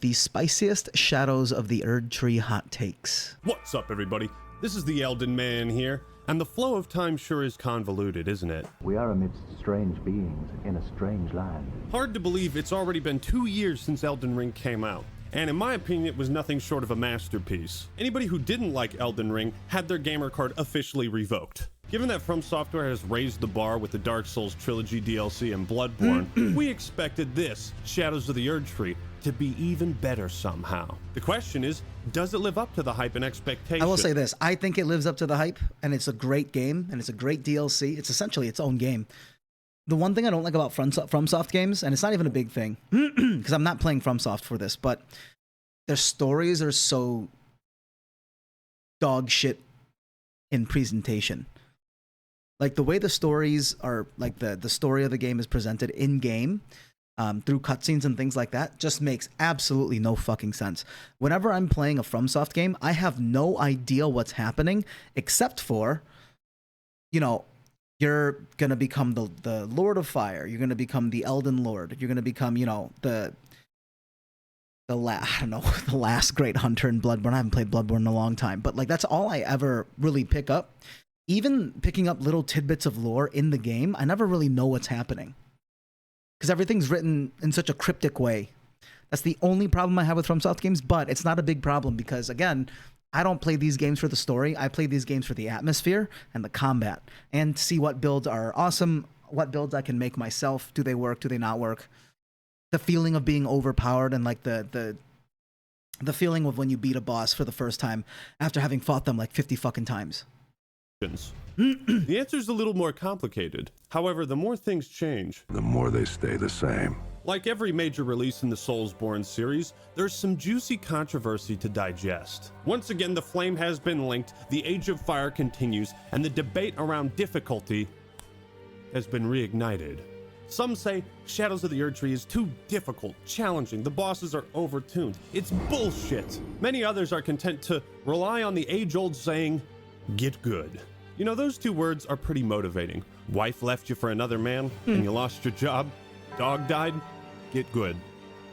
The spiciest shadows of the Erdtree hot takes. What's up, everybody? This is the Elden Man here, and the flow of time sure is convoluted, isn't it? We are amidst strange beings in a strange land. Hard to believe it's already been 2 years since Elden Ring came out, and in my opinion it was nothing short of a masterpiece. Anybody who didn't like Elden Ring had their gamer card officially revoked. Given that From Software has raised the bar with the Dark Souls Trilogy DLC and Bloodborne, we expected this, Shadows of the Erdtree, to be even better somehow. The question is, does it live up to the hype and expectation? I will say this, I think it lives up to the hype, and it's a great game, and it's a great DLC. It's essentially its own game. The one thing I don't like about FromSoft games, and it's not even a big thing, because I'm not playing FromSoft for this, but their stories are so dog shit in presentation. Like the way the stories are, like the story of the game is presented in game, through cutscenes and things like that, just makes absolutely no fucking sense. Whenever I'm playing a FromSoft game, I have no idea what's happening, except for, you know, you're gonna become the Lord of Fire, you're gonna become the Elden Lord, you're gonna become, you know, the last great hunter in Bloodborne. I haven't played Bloodborne in a long time, but like that's all I ever really pick up. Even picking up little tidbits of lore in the game, I never really know what's happening, because everything's written in such a cryptic way. That's the only problem I have with FromSoft games, but it's not a big problem because, again, I don't play these games for the story. I play these games for the atmosphere and the combat, and see what builds are awesome, what builds I can make myself. Do they work? Do they not work? The feeling of being overpowered, and like the feeling of when you beat a boss for the first time after having fought them like 50 fucking times. The answer's a little more complicated. However, the more things change, the more they stay the same. like every major release in the Soulsborne series, there's some juicy controversy to digest. Once again, the flame has been linked, the Age of Fire continues, and the debate around difficulty has been reignited. Some say Shadows of the Erdtree is too difficult, challenging, the bosses are overtuned. It's bullshit. Many others are content to rely on the age-old saying, get good. You know, those two words are pretty motivating. Wife left you for another man, and you lost your job. Dog died. Get good.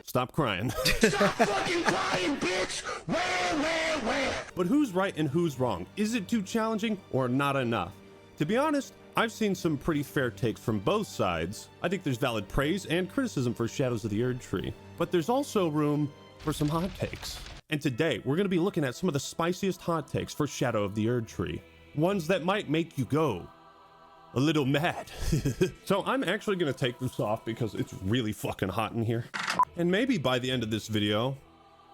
Stop crying. Stop fucking crying, bitch! Where? But who's right and who's wrong? Is it too challenging or not enough? To be honest, I've seen some pretty fair takes from both sides. I think there's valid praise and criticism for Shadows of the Erdtree, but there's also room for some hot takes. And today, we're going to be looking at some of the spiciest hot takes for Shadow of the Erdtree. Ones that might make you go a little mad. So I'm actually going to take this off because it's really fucking hot in here. And maybe by the end of this video,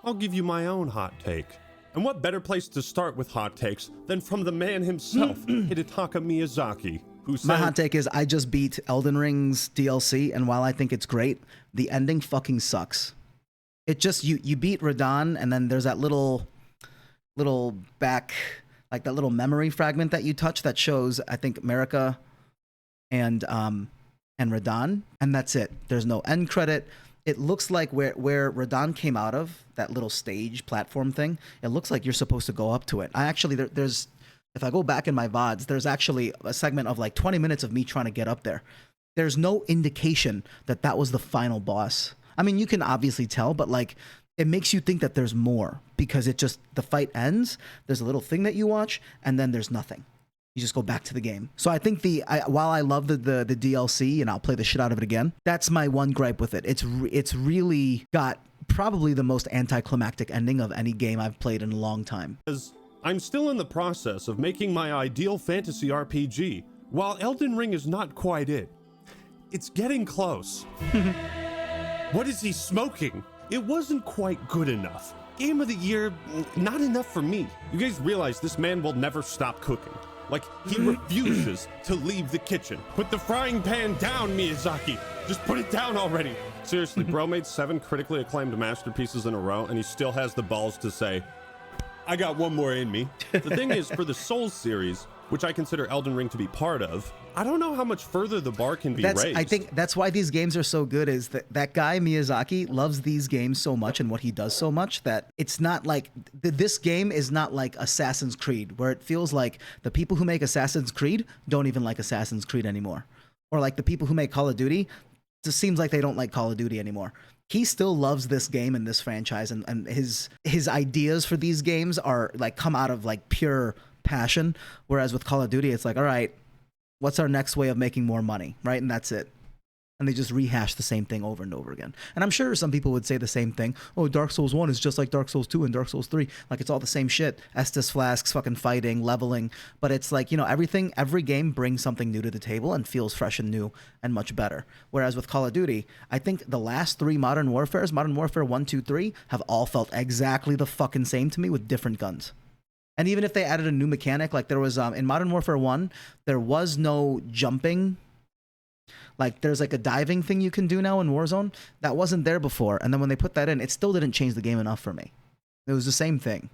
I'll give you my own hot take. And what better place to start with hot takes than from the man himself, Hidetaka Miyazaki, who said— My hot take is I just beat Elden Ring's DLC, and while I think it's great, the ending fucking sucks. It just, you beat Radahn, and then there's that little back, like that little memory fragment that you touch that shows, I think, Marika and Radahn, and that's it. There's no end credit. It looks like where Radahn came out of, that little stage platform thing, it looks like you're supposed to go up to it. I actually, there's, if I go back in my VODs, there's actually a segment of like 20 minutes of me trying to get up there. There's no indication that that was the final boss. I mean, you can obviously tell, but like, it makes you think that there's more, because it just, the fight ends, there's a little thing that you watch, and then there's nothing. You just go back to the game. So I think while I love the DLC, and I'll play the shit out of it again, that's my one gripe with it. It's really got probably the most anticlimactic ending of any game I've played in a long time. As I'm still in the process of making my ideal fantasy RPG, while Elden Ring is not quite it. It's getting close. What is he smoking? It wasn't quite good enough. Game of the year, not enough for me. You guys realize this man will never stop cooking. Like, he refuses to leave the kitchen. Put the frying pan down, Miyazaki. Just put it down already. Seriously, bro made 7 critically acclaimed masterpieces in a row, and he still has the balls to say, I got one more in me. The thing is, for the Souls series, which I consider Elden Ring to be part of, I don't know how much further the bar can be raised. I think that's why these games are so good, is that guy Miyazaki loves these games so much and what he does so much that it's not like, this game is not like Assassin's Creed, where it feels like the people who make Assassin's Creed don't even like Assassin's Creed anymore. Or like the people who make Call of Duty, it just seems like they don't like Call of Duty anymore. he still loves this game and this franchise, and his ideas for these games are like come out of like pure passion. Whereas with Call of Duty, it's like, all right, what's our next way of making more money, right? And that's it. And they just rehash the same thing over and over again. And I'm sure some people would say the same thing. Oh, Dark Souls 1 is just like Dark Souls 2 and Dark Souls 3. Like, it's all the same shit. Estus flasks, fucking fighting, leveling. But it's like, you know, every game brings something new to the table and feels fresh and new and much better. Whereas with Call of Duty, I think the last 3 Modern Warfares, Modern Warfare 1, 2, 3, have all felt exactly the fucking same to me with different guns. And even if they added a new mechanic, like there was, in Modern Warfare 1, there was no jumping. Like there's like a diving thing you can do now in Warzone that wasn't there before, and then when they put that in, it still didn't change the game enough for me. It was the same thing.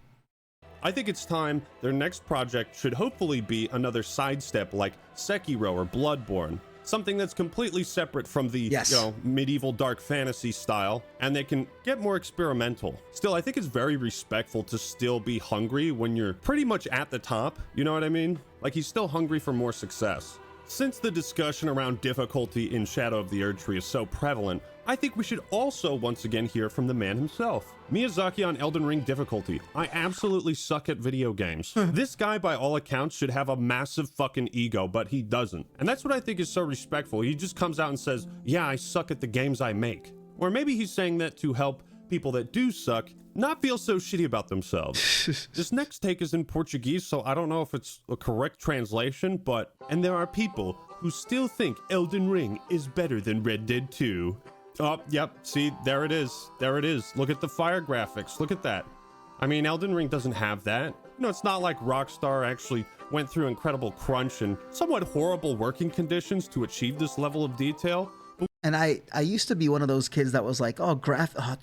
I think it's time their next project should hopefully be another sidestep like Sekiro or Bloodborne. Something that's completely separate from the medieval dark fantasy style, and they can get more experimental. Still, I think it's very respectful to still be hungry when you're pretty much at the top. You know what I mean? Like, he's still hungry for more success. Since the discussion around difficulty in Shadow of the Erdtree is so prevalent, I think we should also once again hear from the man himself. Miyazaki on Elden Ring difficulty. I absolutely suck at video games. This guy, by all accounts, should have a massive fucking ego, but he doesn't. And that's what I think is so respectful. He just comes out and says, yeah, I suck at the games I make. Or maybe he's saying that to help people that do suck not feel so shitty about themselves. This next take is in Portuguese, so I don't know if it's a correct translation, but... And there are people who still think Elden Ring is better than Red Dead 2. Oh, yep, see, there it is. There it is. Look at the fire graphics. Look at that. I mean, Elden Ring doesn't have that. You know, it's not like Rockstar actually went through incredible crunch and somewhat horrible working conditions to achieve this level of detail. And I used to be one of those kids that was like, the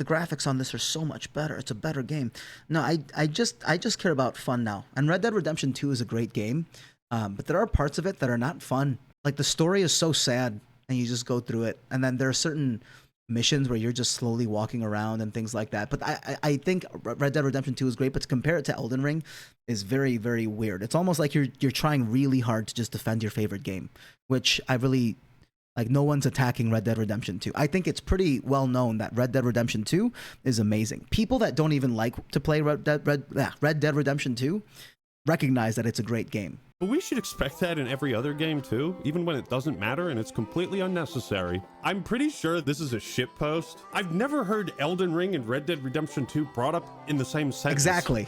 graphics on this are so much better. It's a better game. No, I just care about fun now. And Red Dead Redemption 2 is a great game, but there are parts of it that are not fun. Like the story is so sad, and you just go through it. And then there are certain missions where you're just slowly walking around and things like that. But I think Red Dead Redemption 2 is great, but to compare it to Elden Ring is very, very weird. It's almost like you're trying really hard to just defend your favorite game, which I really... Like, no one's attacking Red Dead Redemption 2. I think it's pretty well known that Red Dead Redemption 2 is amazing. People that don't even like to play Red Dead Redemption 2 recognize that it's a great game. But we should expect that in every other game too, even when it doesn't matter and it's completely unnecessary. I'm pretty sure this is a shitpost. I've never heard Elden Ring and Red Dead Redemption 2 brought up in the same sentence. Exactly.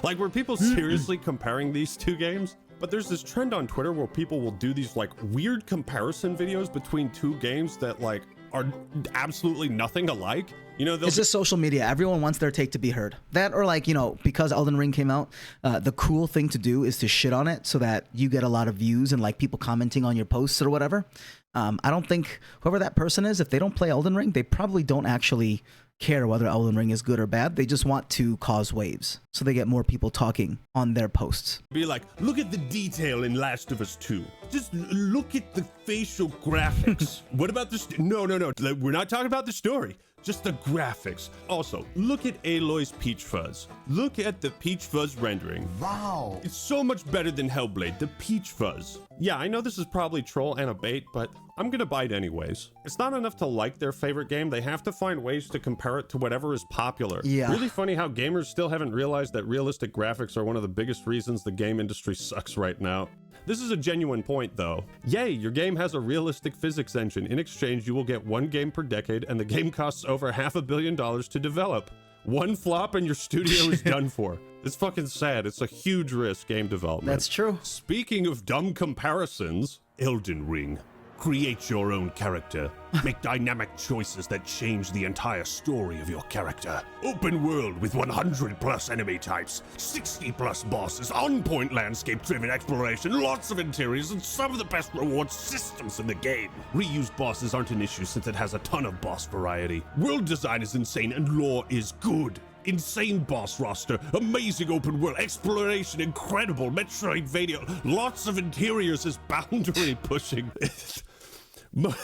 Like, were people seriously comparing these two games? But there's this trend on Twitter where people will do these like weird comparison videos between two games that like are absolutely nothing alike. You know, it's just social media. Everyone wants their take to be heard. That, or like, you know, because Elden Ring came out, the cool thing to do is to shit on it so that you get a lot of views and like people commenting on your posts or whatever. I don't think whoever that person is, if they don't play Elden Ring, they probably don't actually care whether Elden Ring is good or bad. They just want to cause waves so they get more people talking on their posts. Be like, look at the detail in Last of Us 2. Just look at the facial graphics. What about this? No. We're not talking about the story. Just the graphics. Also, look at Aloy's Peach Fuzz. Look at the Peach Fuzz rendering. Wow. It's so much better than Hellblade, the Peach Fuzz. Yeah, I know this is probably troll and a bait, but I'm gonna bite anyways. It's not enough to like their favorite game. They have to find ways to compare it to whatever is popular. Yeah. Really funny how gamers still haven't realized that realistic graphics are one of the biggest reasons the game industry sucks right now. This is a genuine point, though. Yay, your game has a realistic physics engine. In exchange, you will get one game per decade, and the game costs over $500 million to develop. One flop and your studio is done for. It's fucking sad. It's a huge risk, game development. That's true. Speaking of dumb comparisons, Elden Ring. Create your own character. Make dynamic choices that change the entire story of your character. Open world with 100 plus enemy types, 60 plus bosses, on-point landscape-driven exploration, lots of interiors, and some of the best reward systems in the game. Reused bosses aren't an issue since it has a ton of boss variety. World design is insane and lore is good. Insane boss roster, amazing open world, exploration, incredible, Metroidvania, lots of interiors is boundary pushing.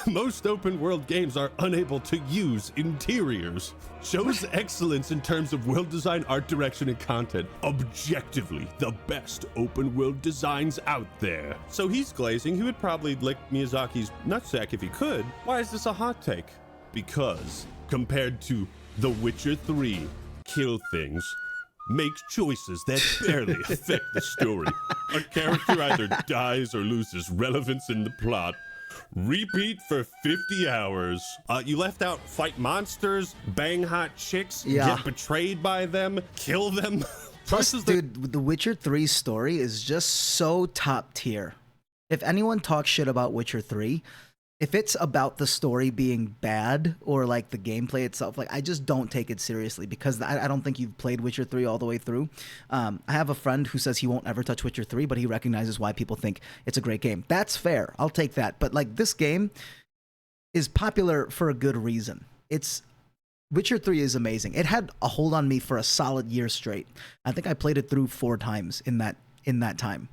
Most open world games are unable to use interiors. Shows excellence in terms of world design, art direction, and content. Objectively, the best open world designs out there. So he's glazing. He would probably lick Miyazaki's nutsack if he could. Why is this a hot take? Because, compared to The Witcher 3, kill things, make choices that barely affect the story. A character either dies or loses relevance in the plot. Repeat for 50 hours. You left out fight monsters, bang hot chicks, get betrayed by them, kill them. Plus, dude, The Witcher 3 story is just so top tier. If anyone talks shit about Witcher 3, if it's about the story being bad or like the gameplay itself, like I just don't take it seriously because I don't think you've played Witcher 3 all the way through. I have a friend who says he won't ever touch Witcher 3, but he recognizes why people think it's a great game. That's fair. I'll take that. But like this game is popular for a good reason. Witcher 3 is amazing. It had a hold on me for a solid year straight. I think I played it through 4 times in that time.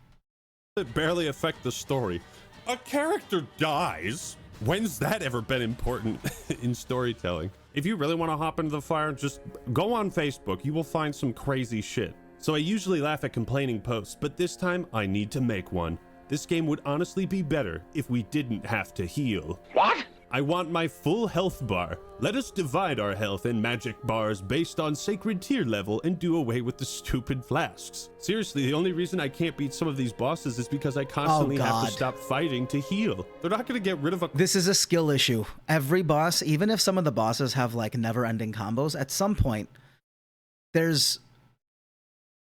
It barely affect the story. A character dies. When's that ever been important in storytelling? If you really want to hop into the fire, just go on Facebook. You will find some crazy shit. So I usually laugh at complaining posts, but this time I need to make one. This game would honestly be better if we didn't have to heal. What? I want my full health bar. Let us divide our health and magic bars based on sacred tier level and do away with the stupid flasks. Seriously, the only reason I can't beat some of these bosses is because I constantly have to stop fighting to heal. They're not going to get rid of a... This is a skill issue. Every boss, even if some of the bosses have like never-ending combos, at some point, there's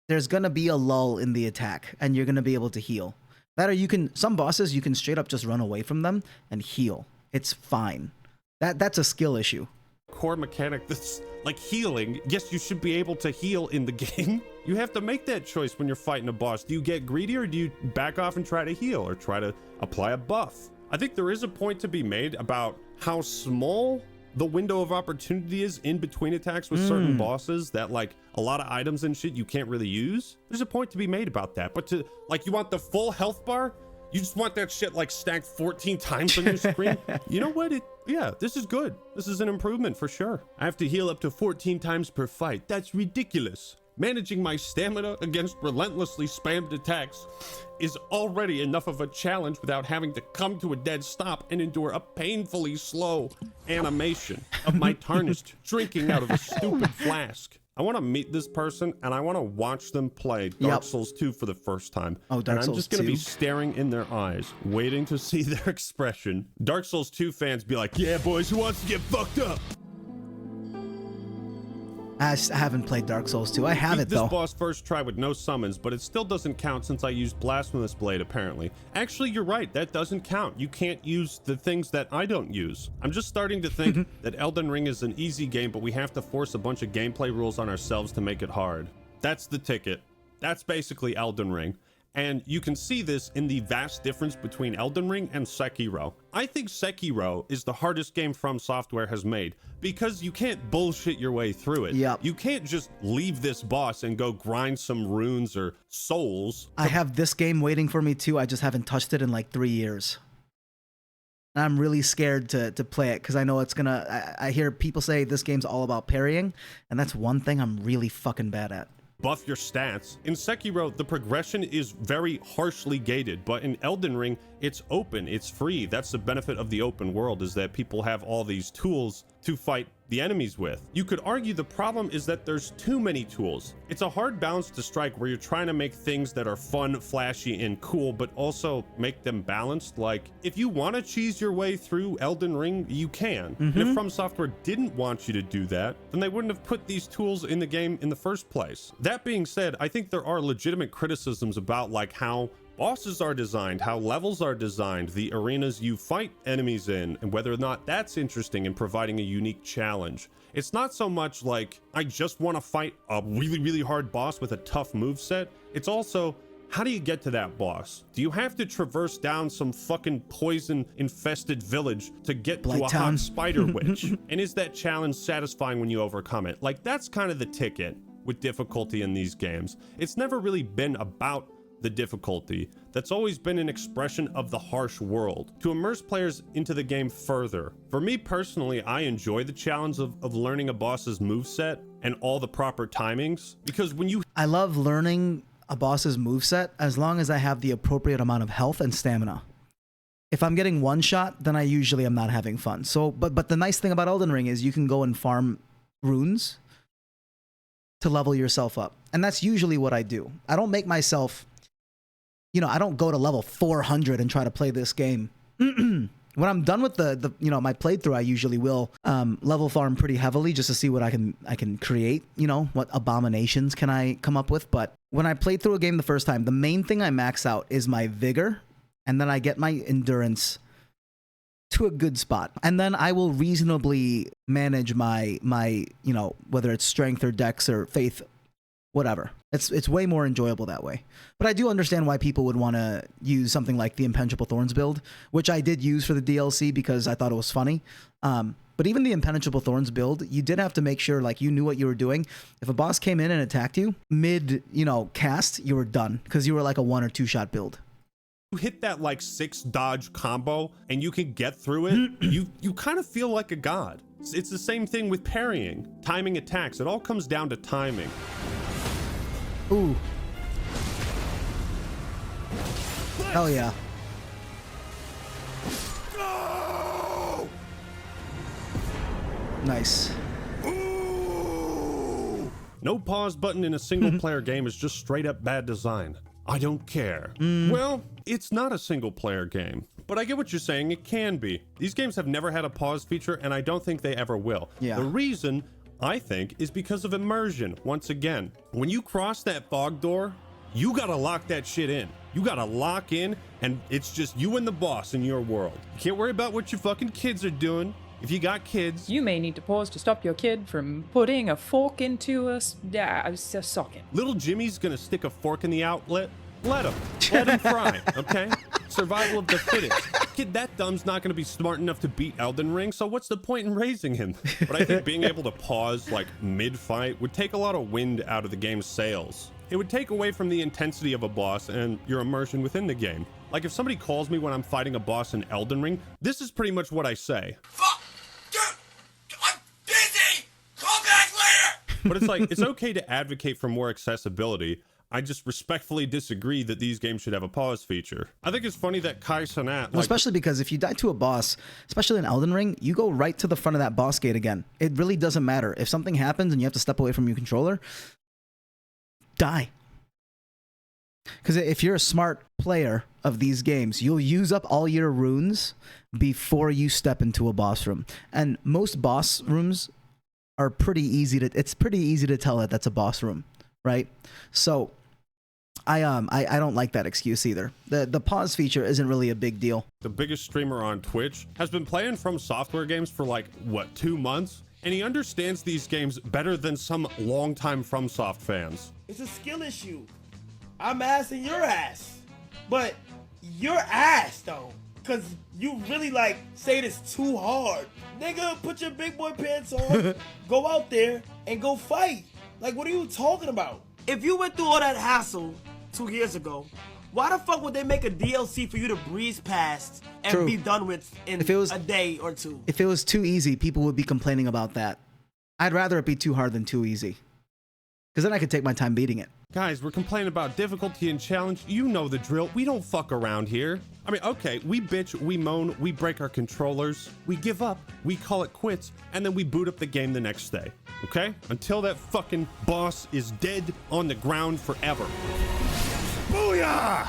going to be a lull in the attack and you're going to be able to heal. That or some bosses, you can straight up just run away from them and heal. It's fine. That's a skill issue. Core mechanic that's like healing. Yes, you should be able to heal in the game. You have to make that choice when you're fighting a boss. Do you get greedy or do you back off and try to heal or try to apply a buff? I think there is a point to be made about how small the window of opportunity is in between attacks with certain bosses that like a lot of items and shit you can't really use. There's a point to be made about that. But to like, you want the full health bar? You just want that shit like stacked 14 times on your screen? You know what? Yeah, this is good. This is an improvement for sure. I have to heal up to 14 times per fight. That's ridiculous. Managing my stamina against relentlessly spammed attacks is already enough of a challenge without having to come to a dead stop and endure a painfully slow animation of my tarnished drinking out of a stupid flask. I want to meet this person and I want to watch them play Dark Souls 2 for the first time. Oh, Dark Souls 2. I'm just going to be staring in their eyes, waiting to see their expression. Dark Souls 2 fans be like, yeah, boys, who wants to get fucked up? I haven't played Dark Souls 2. I have it, though. This boss first try with no summons, but it still doesn't count since I used Blasphemous Blade, apparently. Actually, you're right. That doesn't count. You can't use the things that I don't use. I'm just starting to think that Elden Ring is an easy game, but we have to force a bunch of gameplay rules on ourselves to make it hard. That's the ticket. That's basically Elden Ring. And you can see this in the vast difference between Elden Ring and Sekiro. I think Sekiro is the hardest game From Software has made because you can't bullshit your way through it. Yep. You can't just leave this boss and go grind some runes or souls. I have this game waiting for me too. I just haven't touched it in like 3 years. I'm really scared to play it because I know it's gonna... I hear people say this game's all about parrying, and that's one thing I'm really fucking bad at. Buff your stats. In Sekiro, the progression is very harshly gated, but in Elden Ring, it's open, it's free. That's the benefit of the open world, is that people have all these tools to fight the enemies with. You could argue the problem is that there's too many tools. It's a hard balance to strike where you're trying to make things that are fun, flashy, and cool, but also make them balanced. Like, if you want to cheese your way through Elden Ring, you can. And if From Software didn't want you to do that, then they wouldn't have put these tools in the game in the first place. That being said, I think there are legitimate criticisms about like how bosses are designed, how levels are designed, the arenas you fight enemies in, and whether or not that's interesting in providing a unique challenge. It's not so much like, I just want to fight a really, really hard boss with a tough moveset. It's also, how do you get to that boss? Do you have to traverse down some fucking poison-infested village to get to a hot spider witch? And is that challenge satisfying when you overcome it? Like, that's kind of the ticket with difficulty in these games. It's never really been about the difficulty. That's always been an expression of the harsh world to immerse players into the game further. For me personally, I enjoy the challenge of learning a boss's moveset and all the proper timings, because when you... I love learning a boss's moveset as long as I have the appropriate amount of health and stamina. If I'm getting one shot, then I usually am not having fun. So, but the nice thing about Elden Ring is you can go and farm runes to level yourself up. And that's usually what I do. I don't make myself, you know, I don't go to level 400 and try to play this game. When I'm done with the you know, my playthrough, I usually will level farm pretty heavily just to see what I can create, you know, what abominations can I come up with. But when I played through a game the first time, the main thing I max out is my vigor, and then I get my endurance to a good spot. And then I will reasonably manage my you know, whether it's strength or dex or faith, whatever. It's way more enjoyable that way. But I do understand why people would want to use something like the Impenetrable Thorns build, which I did use for the DLC because I thought it was funny. But even the Impenetrable Thorns build, you did have to make sure like you knew what you were doing. If a boss came in and attacked you mid, you know, cast, you were done because you were like a 1 or 2 shot build. You hit that like 6 dodge combo and you can get through it, you kind of feel like a god. It's the same thing with parrying, timing attacks. It all comes down to timing. Ooh. Hell yeah. Go! Nice. Ooh. No pause button in a single player game is just straight up bad design. I don't care. Well, it's not a single player game, but I get what you're saying. It can be. These games have never had a pause feature, and I don't think they ever will. Yeah. The reason, I think, is because of immersion. Once again, when you cross that fog door, you gotta lock that shit in. You gotta lock in, and it's just you and the boss in your world. You can't worry about what your fucking kids are doing. If you got kids, You may need to pause to stop your kid from putting a fork into a socket. little Jimmy's gonna stick a fork in the outlet. Let him fry, okay? Survival of the fittest. Kid that dumb's not gonna be smart enough to beat Elden Ring, so what's the point in raising him? But I think being able to pause like mid-fight would take a lot of wind out of the game's sails. It would take away from the intensity of a boss and your immersion within the game. Like if somebody calls me when I'm fighting a boss in Elden Ring, this is pretty much what I say. Fuck! Dude! I'm busy! Call back later! But it's like, it's okay to advocate for more accessibility. I just respectfully disagree that these games should have a pause feature. I think it's funny that Kai Cenat, Well, especially because if you die to a boss, especially in Elden Ring, you go right to the front of that boss gate again. It really doesn't matter. If something happens and you have to step away from your controller, die. Because if you're a smart player of these games, you'll use up all your runes before you step into a boss room. And most boss rooms are pretty easy to, it's pretty easy to tell that that's a boss room, right? So I don't like that excuse either. The pause feature isn't really a big deal. the biggest streamer on Twitch, has been playing From Software games for like, what, 2 months? And he understands these games better than some longtime FromSoft fans. It's a skill issue. I'm assing your ass. But your ass though. Cause you really like say this too hard. Nigga, put your big boy pants on, go out there and go fight. Like what are you talking about? If you went through all that hassle 2 years ago, why the fuck would they make a DLC for you to breeze past and True. be done with in If it was- a day or two? If it was too easy, people would be complaining about that. I'd rather it be too hard than too easy. Because then I could take my time beating it. Guys, we're complaining about difficulty and challenge. You know the drill. We don't fuck around here. I mean, okay, we bitch, we moan, we break our controllers, we give up, we call it quits, and then we boot up the game the next day. Okay? Until that fucking boss is dead on the ground forever. Booyah!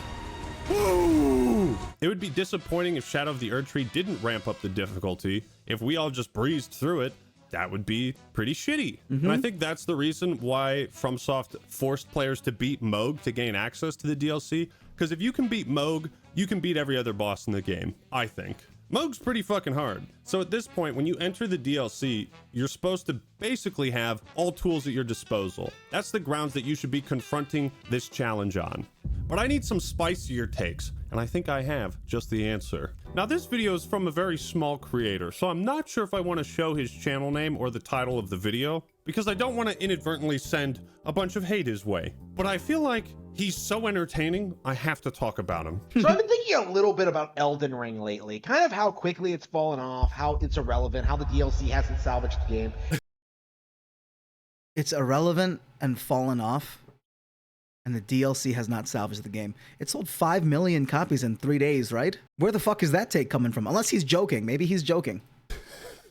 Woo! It would be disappointing if Shadow of the Erdtree didn't ramp up the difficulty. If we all just breezed through it, that would be pretty shitty. And I think that's the reason why FromSoft forced players to beat Moog to gain access to the DLC. Because if you can beat Moog, you can beat every other boss in the game, I think. Moog's pretty fucking hard. So at this point, when you enter the DLC, you're supposed to basically have all tools at your disposal. That's the grounds that you should be confronting this challenge on. But I need some spicier takes, and I think I have just the answer. Now this video is from a very small creator, so I'm not sure if I want to show his channel name or the title of the video, because I don't want to inadvertently send a bunch of hate his way. But I feel like he's so entertaining, I have to talk about him. So I've been thinking a little bit about Elden Ring lately, kind of how quickly it's fallen off, how it's irrelevant, how the DLC hasn't salvaged the game. It's irrelevant and fallen off. And the DLC has not salvaged the game. It sold 5 million copies in 3 days, right? Where the fuck is that take coming from? Unless he's joking. Maybe he's joking.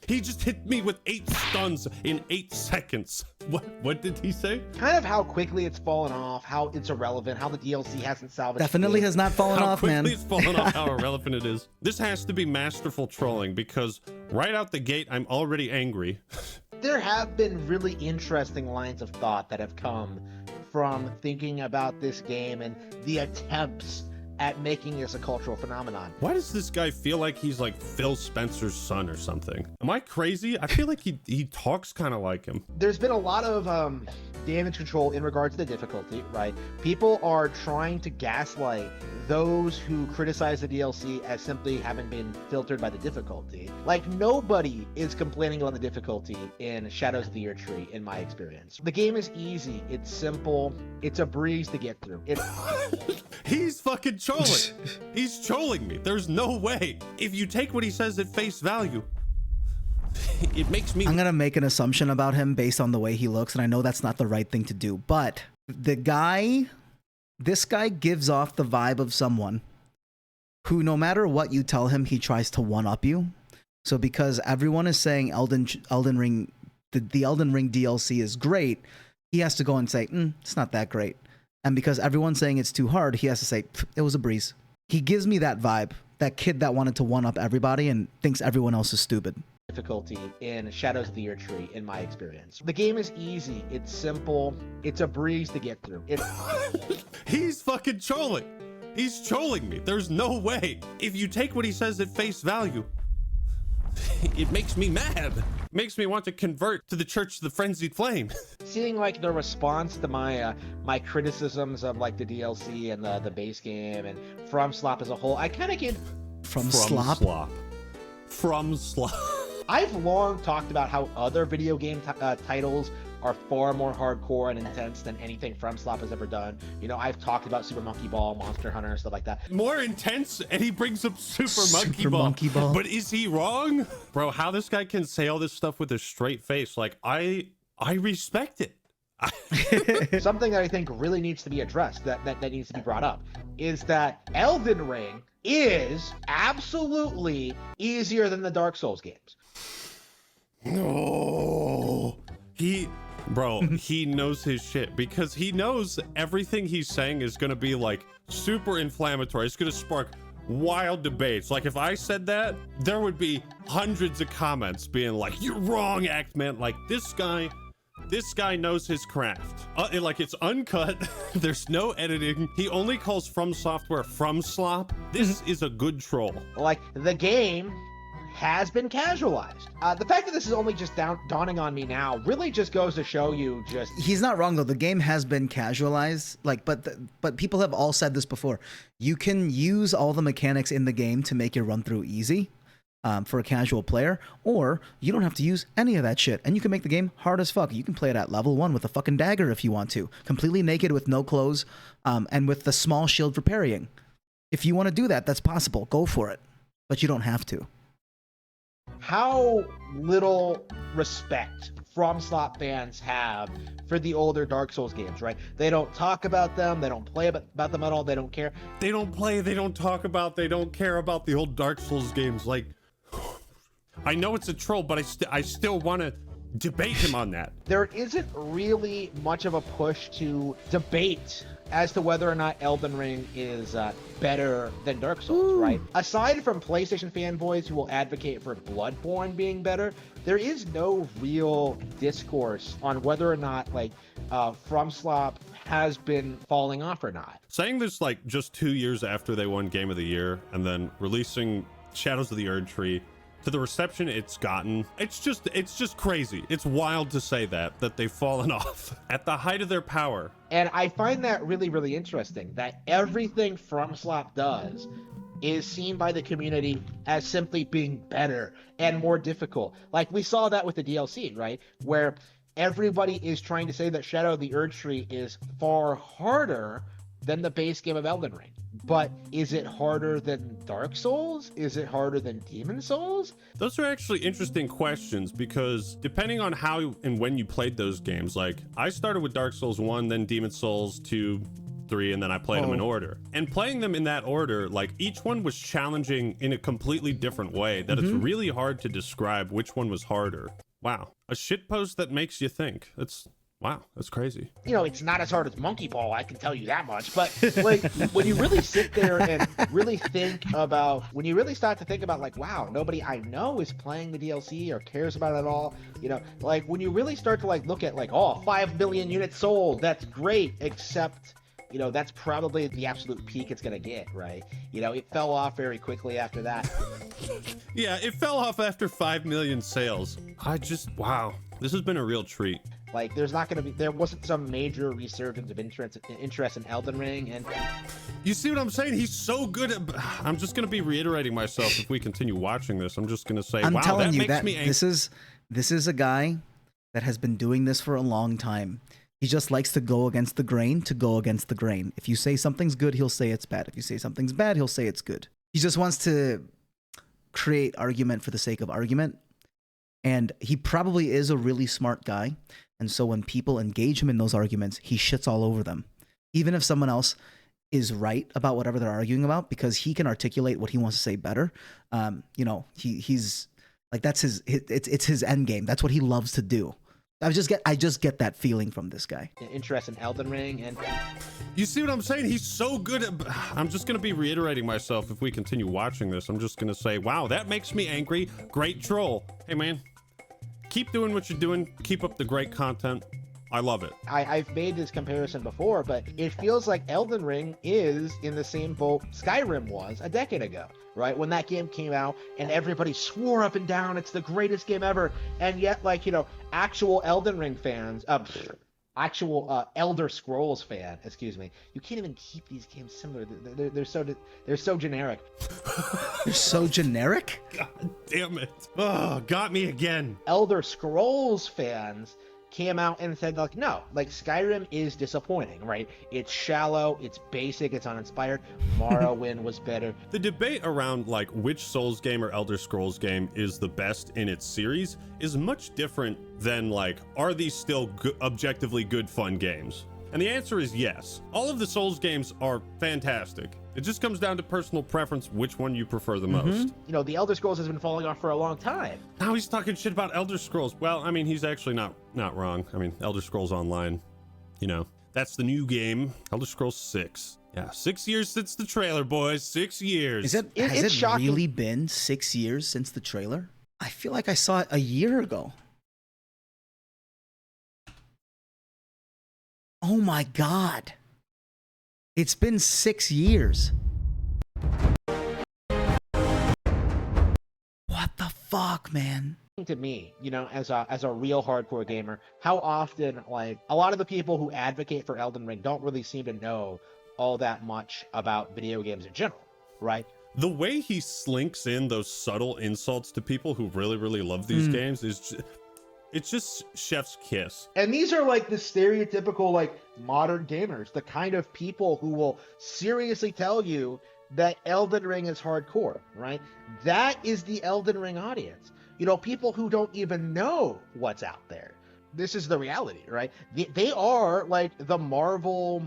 He just hit me with 8 stuns in 8 seconds. What did he say? Kind of how quickly it's fallen off, how it's irrelevant, how the DLC hasn't salvaged. Definitely has not fallen How off, man. quickly it's fallen off, how irrelevant it is. This has to be masterful trolling because right out the gate, I'm already angry. There have been really interesting lines of thought that have come from thinking about this game and the attempts at making this a cultural phenomenon. Why does this guy feel like he's like Phil Spencer's son or something? Am I crazy? I feel like he talks kind of like him. There's been a lot of damage control in regards to the difficulty, right? People are trying to gaslight those who criticize the DLC as simply having been filtered by the difficulty. Like, nobody is complaining about the difficulty in Shadows of the Erdtree, in my experience. The game is easy, it's simple, it's a breeze to get through. He's fucking trolling. He's trolling me. There's no way. If you take what he says at face value, it makes me... I'm going to make an assumption about him based on the way he looks, and I know that's not the right thing to do, but this guy gives off the vibe of someone who, no matter what you tell him, he tries to one-up you. So because everyone is saying Elden Ring, the Elden Ring DLC is great, he has to go and say, it's not that great. And because everyone's saying it's too hard, he has to say, it was a breeze. He gives me that vibe, that kid that wanted to one-up everybody and thinks everyone else is stupid. Difficulty in Shadows of the Erdtree, in my experience. The game is easy, it's simple, it's a breeze to get through. He's fucking trolling. He's trolling me. There's no way. If you take what he says at face value, it makes me mad. Makes me want to convert to the Church of the Frenzied Flame. Seeing like the response to my my criticisms of like the DLC and the base game and From Slop as a whole, I kind of get From slop. I've long talked about how other video game titles are far more hardcore and intense than anything From Slop has ever done. You know, I've talked about Super Monkey Ball, Monster Hunter, and stuff like that. More intense, and he brings up Super Monkey Ball. But is he wrong? Bro, how this guy can say all this stuff with a straight face, like, I respect it. Something that I think really needs to be addressed, that needs to be brought up, is that Elden Ring is absolutely easier than the Dark Souls games. No. Bro, he knows his shit because he knows everything he's saying is going to be like super inflammatory. It's going to spark wild debates. Like if I said that, there would be hundreds of comments being like, you're wrong, Act-Man. Like this guy knows his craft. Like it's uncut. There's no editing. He only calls From Software From Slop. This is a good troll. Like the game has been casualized. The fact that this is only just dawning on me now really just goes to show you just... He's not wrong though. The game has been casualized. Like, but people have all said this before. You can use all the mechanics in the game to make your run through easy for a casual player, or you don't have to use any of that shit, and you can make the game hard as fuck. You can play it at level 1 with a fucking dagger if you want to, completely naked with no clothes, and with the small shield for parrying. If you want to do that, that's possible. Go for it, but you don't have to. How little respect From Slop fans have for the older Dark Souls games, right? They don't talk about them, they don't play about them at all, they don't care. They don't play, they don't talk about, they don't care about the old Dark Souls games. Like, I know it's a troll, but I still want to debate him on that. There isn't really much of a push to debate as to whether or not Elden Ring is better than Dark Souls, right? Aside from PlayStation fanboys who will advocate for Bloodborne being better, there is no real discourse on whether or not like From Slop has been falling off or not. Saying this like just 2 years after they won Game of the Year and then releasing Shadows of the Erdtree to the reception it's gotten, it's just crazy. It's wild to say that they've fallen off at the height of their power. And I find that really, really interesting, that everything From Slop does is seen by the community as simply being better and more difficult. Like we saw that with the DLC, right? Where everybody is trying to say that Shadow of the Erdtree is far harder than the base game of Elden Ring. But is it harder than Dark Souls? Is it harder than Demon Souls? Those are actually interesting questions because depending on how and when you played those games, like I started with Dark Souls 1, then Demon Souls 2, 3, and then I played them in order. And playing them in that order, like each one was challenging in a completely different way that it's really hard to describe which one was harder. Wow. A shitpost that makes you think. Wow, that's crazy. You know, it's not as hard as Monkey Ball, I can tell you that much. But like, when you really sit there and really think about, when you really start to think about, like, wow, nobody I know is playing the DLC or cares about it at all. You know, like when you really start to like look at like, oh, 5 million units sold, that's great, except, you know, that's probably the absolute peak it's gonna get, right? You know, it fell off very quickly after that. Yeah, it fell off after 5 million sales. Wow, this has been a real treat. Like, there wasn't some major resurgence of interest in Elden Ring, and you see what I'm saying? He's so good at. I'm just gonna be reiterating myself if we continue watching this. I'm just gonna say, I'm wow, telling that you makes that me angry. this is a guy that has been doing this for a long time. He just likes to go against the grain to go against the grain. If you say something's good, he'll say it's bad. If you say something's bad, he'll say it's good. He just wants to create argument for the sake of argument. And he probably is a really smart guy. And so when people engage him in those arguments, he shits all over them. Even if someone else is right about whatever they're arguing about, because he can articulate what he wants to say better. You know, he's like, it's his end game. That's what he loves to do. I just get that feeling from this guy. Interest in Elden Ring, and you see what I'm saying? He's so good at. I'm just gonna be reiterating myself if we continue watching this. I'm just gonna say, wow, that makes me angry. Great troll. Hey man, keep doing what you're doing. Keep up the great content. I love it. I've made this comparison before, but it feels like Elden Ring is in the same boat Skyrim was a decade ago, right? When that game came out and everybody swore up and down it's the greatest game ever, and yet, like, you know, actual Elden Ring fans, Elder Scrolls fan, excuse me, you can't even keep these games similar. They're so generic. They're so generic? God damn it. Oh, got me again. Elder Scrolls fans came out and said, like, no, like, Skyrim is disappointing, right? It's shallow, it's basic, it's uninspired. Morrowind was better. The debate around, like, which Souls game or Elder Scrolls game is the best in its series is much different than, like, are these still objectively good, fun games? And the answer is yes. All of the Souls games are fantastic. It just comes down to personal preference, which one you prefer the most. You know, the Elder Scrolls has been falling off for a long time. Now he's talking shit about Elder Scrolls. Well, I mean, he's actually not wrong. I mean, Elder Scrolls Online, you know, that's the new game, Elder Scrolls 6. Yeah, 6 years since the trailer, boys. 6 years. Has It's it shocking. really been 6 years since the trailer? I feel like I saw it a year ago. Oh my God. It's been 6 years. What the fuck, man? To me, you know, as a real hardcore gamer, how often, like, a lot of the people who advocate for Elden Ring don't really seem to know all that much about video games in general, right? The way he slinks in those subtle insults to people who really, really love these games is it's just chef's kiss. And these are like the stereotypical, like, modern gamers, the kind of people who will seriously tell you that Elden Ring is hardcore, right? That is the Elden Ring audience. You know, people who don't even know what's out there. This is the reality, right? They are like the Marvel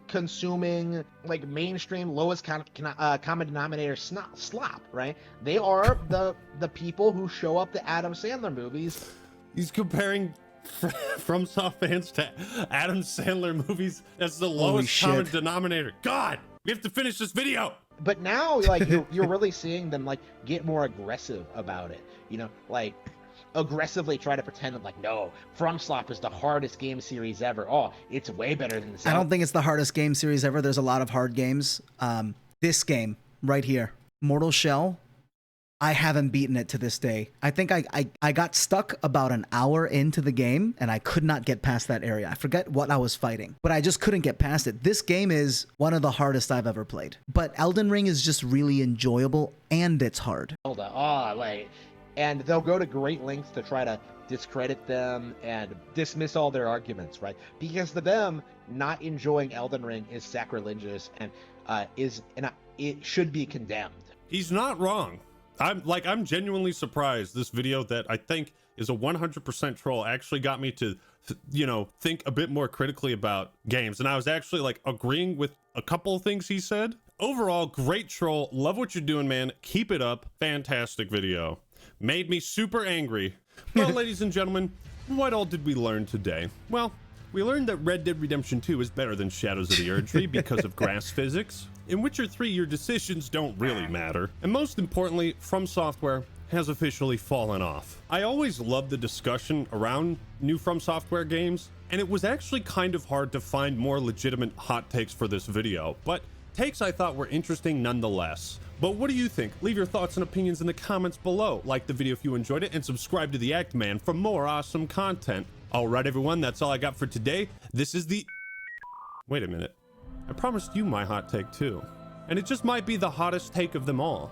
consuming, like, mainstream lowest common denominator slop, right? They are the people who show up to Adam Sandler movies. He's comparing FromSoft fans to Adam Sandler movies as the lowest common denominator. God, we have to finish this video. But now, like, you're really seeing them, like, get more aggressive about it. You know, like, aggressively try to pretend that, like, no, FromSoft is the hardest game series ever. Oh, it's way better than this. I don't think it's the hardest game series ever. There's a lot of hard games. This game right here, Mortal Shell, I haven't beaten it to this day. I think I got stuck about an hour into the game and I could not get past that area. I forget what I was fighting, but I just couldn't get past it. This game is one of the hardest I've ever played. But Elden Ring is just really enjoyable and it's hard. And they'll go to great lengths to try to discredit them and dismiss all their arguments, right? Because to them, not enjoying Elden Ring is sacrilegious and it should be condemned. He's not wrong. I'm genuinely surprised this video that I think is a 100% troll actually got me to, think a bit more critically about games. And I was actually like agreeing with a couple of things he said. Overall, great troll. Love what you're doing, man. Keep it up. Fantastic video. Made me super angry. Well, ladies and gentlemen, what all did we learn today? Well, we learned that Red Dead Redemption 2 is better than Shadows of the Erdtree because of grass physics. In Witcher 3, your decisions don't really matter. And most importantly, From Software has officially fallen off. I always loved the discussion around new From Software games, and it was actually kind of hard to find more legitimate hot takes for this video, but takes I thought were interesting nonetheless. But what do you think? Leave your thoughts and opinions in the comments below. Like the video if you enjoyed it, and subscribe to the Act Man for more awesome content. Alright everyone, that's all I got for today. This is the... Wait a minute. I promised you my hot take too. And it just might be the hottest take of them all.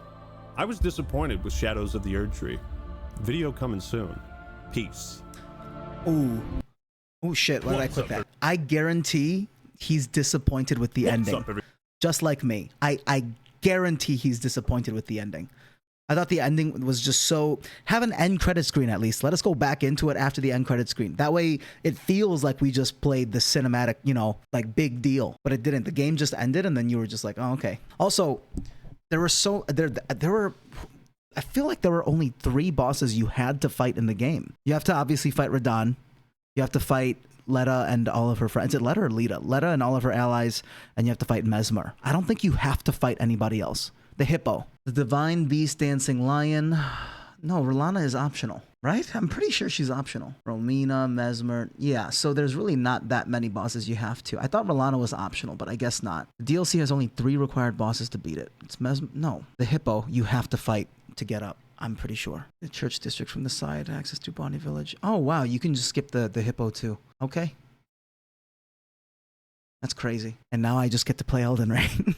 I was disappointed with Shadows of the Erdtree. Video coming soon. Peace. Ooh. Oh shit, why did I click that? I guarantee he's disappointed with the ending. Just like me. I guarantee he's disappointed with the ending. I thought the ending was just so... Have an end credit screen at least. Let us go back into it after the end credit screen. That way it feels like we just played the cinematic, like big deal. But it didn't. The game just ended and then you were just like, oh, okay. Also, there were... I feel like there were only 3 bosses you had to fight in the game. You have to obviously fight Radahn. You have to fight Letta and all of her friends. Is it Letta or Lita? Letta and all of her allies. And you have to fight Mesmer. I don't think you have to fight anybody else. The hippo. The divine beast dancing lion. No, Rolana is optional, right? I'm pretty sure she's optional. Romina, Mesmer. Yeah, so there's really not that many bosses you have to. I thought Rolana was optional, but I guess not. The DLC has only 3 required bosses to beat it. It's Mesmer. No, the hippo you have to fight to get up. I'm pretty sure. The church district from the side, access to Bonnie Village. Oh, wow, you can just skip the hippo too. Okay. That's crazy. And now I just get to play Elden Ring.